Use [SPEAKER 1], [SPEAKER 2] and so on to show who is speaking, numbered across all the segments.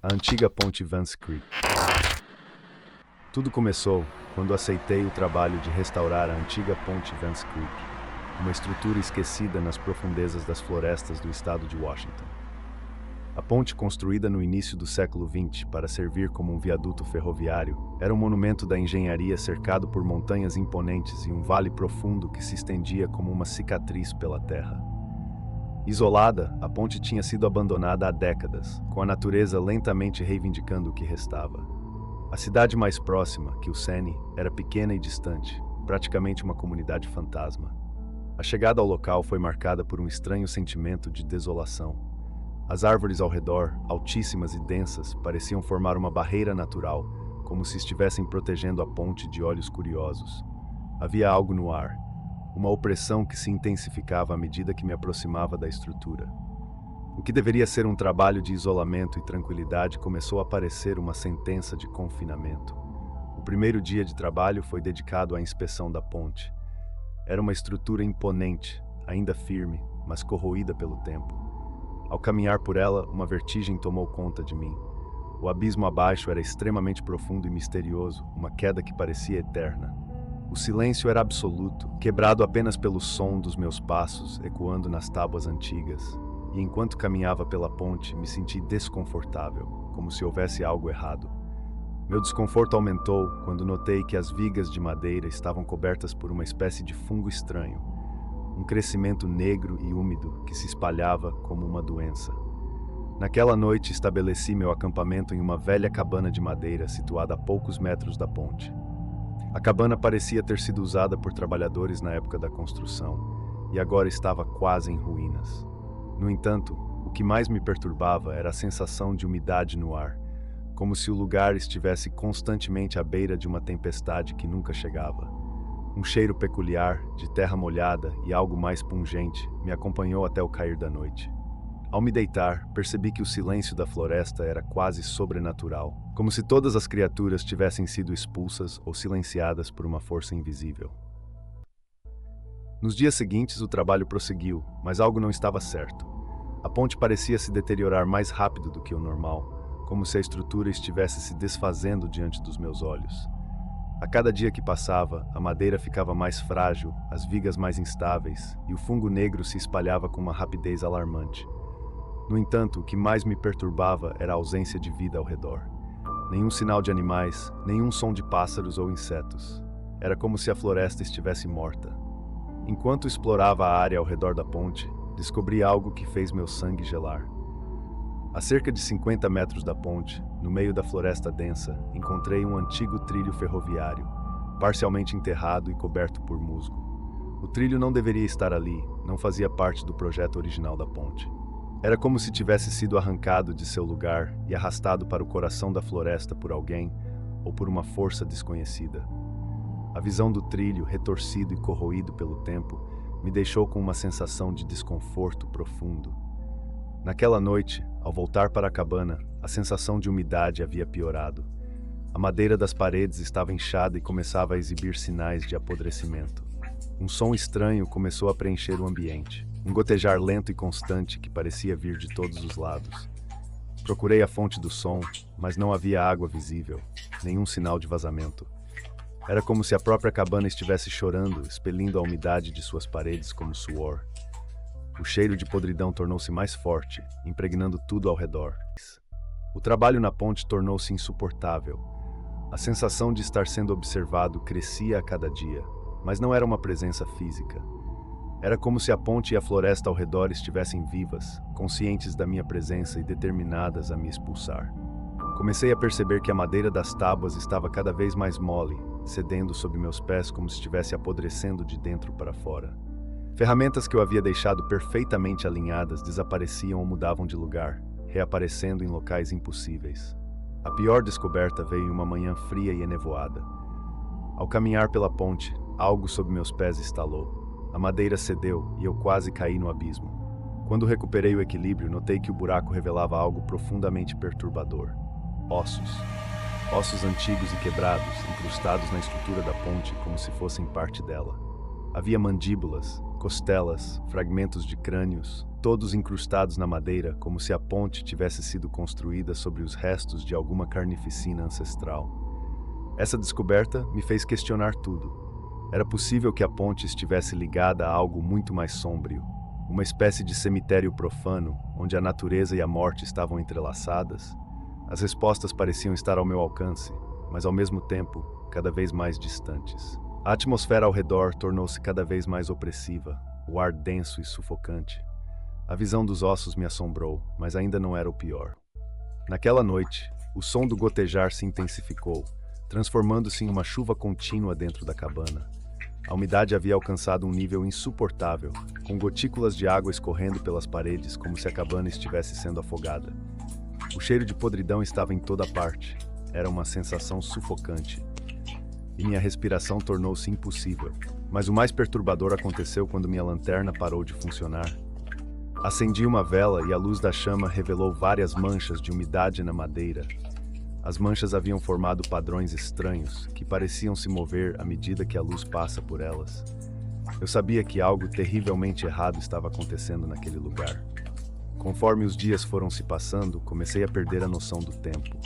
[SPEAKER 1] A antiga ponte Vance Creek. Tudo começou quando aceitei o trabalho de restaurar a antiga ponte Vance Creek, uma estrutura esquecida nas profundezas das florestas do estado de Washington. A ponte, construída no início do século XX para servir como um viaduto ferroviário, era um monumento da engenharia cercado por montanhas imponentes e um vale profundo que se estendia como uma cicatriz pela terra. Isolada, a ponte tinha sido abandonada há décadas, com a natureza lentamente reivindicando o que restava. A cidade mais próxima, Kilseny, era pequena e distante, praticamente uma comunidade fantasma. A chegada ao local foi marcada por um estranho sentimento de desolação. As árvores ao redor, altíssimas e densas, pareciam formar uma barreira natural, como se estivessem protegendo a ponte de olhos curiosos. Havia algo no ar, uma opressão que se intensificava à medida que me aproximava da estrutura. O que deveria ser um trabalho de isolamento e tranquilidade começou a parecer uma sentença de confinamento. O primeiro dia de trabalho foi dedicado à inspeção da ponte. Era uma estrutura imponente, ainda firme, mas corroída pelo tempo. Ao caminhar por ela, uma vertigem tomou conta de mim. O abismo abaixo era extremamente profundo e misterioso, uma queda que parecia eterna. O silêncio era absoluto, quebrado apenas pelo som dos meus passos ecoando nas tábuas antigas. E enquanto caminhava pela ponte, me senti desconfortável, como se houvesse algo errado. Meu desconforto aumentou quando notei que as vigas de madeira estavam cobertas por uma espécie de fungo estranho, um crescimento negro e úmido que se espalhava como uma doença. Naquela noite, estabeleci meu acampamento em uma velha cabana de madeira situada a poucos metros da ponte. A cabana parecia ter sido usada por trabalhadores na época da construção, e agora estava quase em ruínas. No entanto, o que mais me perturbava era a sensação de umidade no ar, como se o lugar estivesse constantemente à beira de uma tempestade que nunca chegava. Um cheiro peculiar, de terra molhada e algo mais pungente, me acompanhou até o cair da noite. Ao me deitar, percebi que o silêncio da floresta era quase sobrenatural, como se todas as criaturas tivessem sido expulsas ou silenciadas por uma força invisível. Nos dias seguintes, o trabalho prosseguiu, mas algo não estava certo. A ponte parecia se deteriorar mais rápido do que o normal, como se a estrutura estivesse se desfazendo diante dos meus olhos. A cada dia que passava, a madeira ficava mais frágil, as vigas mais instáveis, e o fungo negro se espalhava com uma rapidez alarmante. No entanto, o que mais me perturbava era a ausência de vida ao redor. Nenhum sinal de animais, nenhum som de pássaros ou insetos. Era como se a floresta estivesse morta. Enquanto explorava a área ao redor da ponte, descobri algo que fez meu sangue gelar. A cerca de 50 metros da ponte, no meio da floresta densa, encontrei um antigo trilho ferroviário, parcialmente enterrado e coberto por musgo. O trilho não deveria estar ali, não fazia parte do projeto original da ponte. Era como se tivesse sido arrancado de seu lugar e arrastado para o coração da floresta por alguém ou por uma força desconhecida. A visão do trilho, retorcido e corroído pelo tempo, me deixou com uma sensação de desconforto profundo. Naquela noite, ao voltar para a cabana, a sensação de umidade havia piorado. A madeira das paredes estava inchada e começava a exibir sinais de apodrecimento. Um som estranho começou a preencher o ambiente, um gotejar lento e constante que parecia vir de todos os lados. Procurei a fonte do som, mas não havia água visível, nenhum sinal de vazamento. Era como se a própria cabana estivesse chorando, expelindo a umidade de suas paredes como suor. O cheiro de podridão tornou-se mais forte, impregnando tudo ao redor. O trabalho na ponte tornou-se insuportável. A sensação de estar sendo observado crescia a cada dia, mas não era uma presença física. Era como se a ponte e a floresta ao redor estivessem vivas, conscientes da minha presença e determinadas a me expulsar. Comecei a perceber que a madeira das tábuas estava cada vez mais mole, cedendo sob meus pés como se estivesse apodrecendo de dentro para fora. Ferramentas que eu havia deixado perfeitamente alinhadas desapareciam ou mudavam de lugar, reaparecendo em locais impossíveis. A pior descoberta veio em uma manhã fria e enevoada. Ao caminhar pela ponte, algo sob meus pés estalou. A madeira cedeu e eu quase caí no abismo. Quando recuperei o equilíbrio, notei que o buraco revelava algo profundamente perturbador. Ossos. Ossos antigos e quebrados, incrustados na estrutura da ponte como se fossem parte dela. Havia mandíbulas, costelas, fragmentos de crânios, todos incrustados na madeira, como se a ponte tivesse sido construída sobre os restos de alguma carnificina ancestral. Essa descoberta me fez questionar tudo. Era possível que a ponte estivesse ligada a algo muito mais sombrio, uma espécie de cemitério profano, onde a natureza e a morte estavam entrelaçadas? As respostas pareciam estar ao meu alcance, mas ao mesmo tempo, cada vez mais distantes. A atmosfera ao redor tornou-se cada vez mais opressiva, o ar denso e sufocante. A visão dos ossos me assombrou, mas ainda não era o pior. Naquela noite, o som do gotejar se intensificou, transformando-se em uma chuva contínua dentro da cabana. A umidade havia alcançado um nível insuportável, com gotículas de água escorrendo pelas paredes como se a cabana estivesse sendo afogada. O cheiro de podridão estava em toda parte. Era uma sensação sufocante. E minha respiração tornou-se impossível. Mas o mais perturbador aconteceu quando minha lanterna parou de funcionar. Acendi uma vela e a luz da chama revelou várias manchas de umidade na madeira. As manchas haviam formado padrões estranhos, que pareciam se mover à medida que a luz passa por elas. Eu sabia que algo terrivelmente errado estava acontecendo naquele lugar. Conforme os dias foram se passando, comecei a perder a noção do tempo.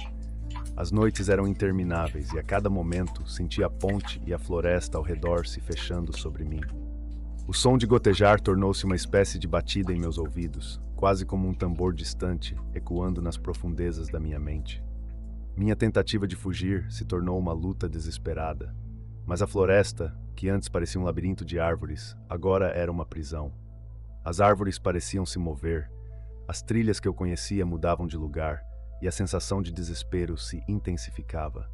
[SPEAKER 1] As noites eram intermináveis e a cada momento sentia a ponte e a floresta ao redor se fechando sobre mim. O som de gotejar tornou-se uma espécie de batida em meus ouvidos, quase como um tambor distante, ecoando nas profundezas da minha mente. Minha tentativa de fugir se tornou uma luta desesperada. Mas a floresta, que antes parecia um labirinto de árvores, agora era uma prisão. As árvores pareciam se mover, as trilhas que eu conhecia mudavam de lugar e a sensação de desespero se intensificava.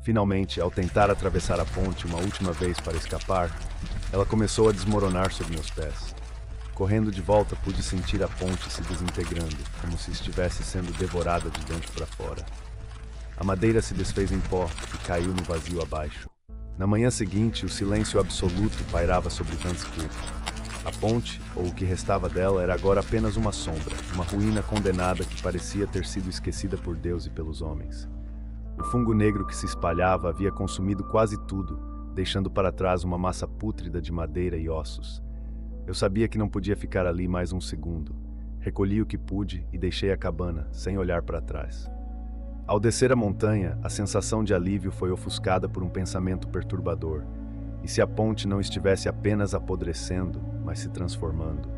[SPEAKER 1] Finalmente, ao tentar atravessar a ponte uma última vez para escapar, ela começou a desmoronar sob meus pés. Correndo de volta, pude sentir a ponte se desintegrando, como se estivesse sendo devorada de dentro para fora. A madeira se desfez em pó e caiu no vazio abaixo. Na manhã seguinte, o silêncio absoluto pairava sobre Vance Creek. A ponte, ou o que restava dela, era agora apenas uma sombra, uma ruína condenada que parecia ter sido esquecida por Deus e pelos homens. O fungo negro que se espalhava havia consumido quase tudo, deixando para trás uma massa pútrida de madeira e ossos. Eu sabia que não podia ficar ali mais um segundo. Recolhi o que pude e deixei a cabana, sem olhar para trás. Ao descer a montanha, a sensação de alívio foi ofuscada por um pensamento perturbador. E se a ponte não estivesse apenas apodrecendo, mas se transformando?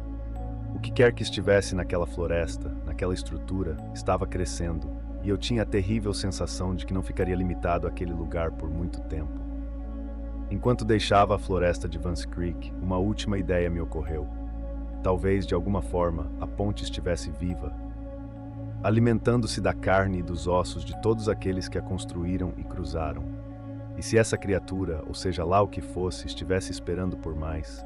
[SPEAKER 1] O que quer que estivesse naquela floresta, naquela estrutura, estava crescendo, e eu tinha a terrível sensação de que não ficaria limitado àquele lugar por muito tempo. Enquanto deixava a floresta de Vance Creek, uma última ideia me ocorreu. Talvez, de alguma forma, a ponte estivesse viva, alimentando-se da carne e dos ossos de todos aqueles que a construíram e cruzaram. E se essa criatura, ou seja lá o que fosse, estivesse esperando por mais?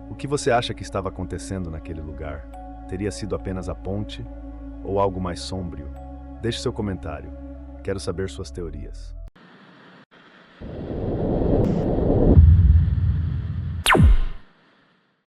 [SPEAKER 1] O que você acha que estava acontecendo naquele lugar? Teria sido apenas a ponte? Ou algo mais sombrio? Deixe seu comentário. Quero saber suas teorias.